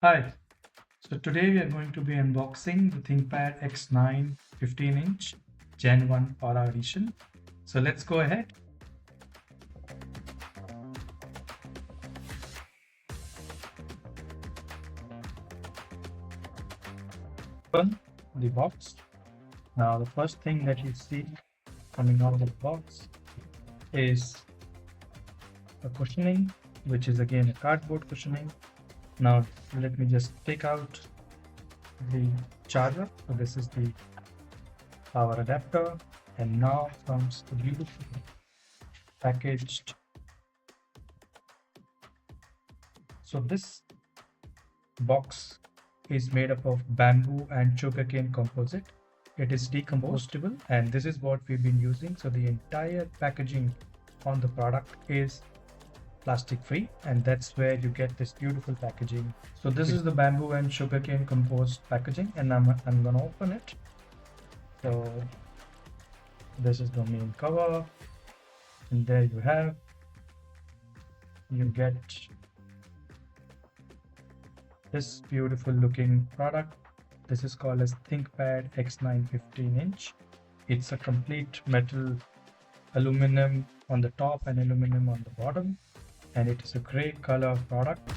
Hi, so today we are going to be unboxing the ThinkPad X9 15-inch Gen-1 Aura Edition. So let's go ahead. Open the box. Now the first thing that you see coming out of the box is a cushioning, which is again a cardboard cushioning. Now let me just take out the charger. So this is the power adapter, and now comes the beautiful packaged. So this box is made up of bamboo and sugarcane composite. It is decompostable, and this is what we've been using. So the entire packaging on the product is plastic free, and that's where you get this beautiful packaging. So this is the bamboo and sugarcane composed packaging, and I'm gonna open it. So this is the main cover, and there you get this beautiful looking product. This is called as ThinkPad X9 15-inch. It's a complete metal, aluminum on the top and aluminum on the bottom, and it is a gray color product.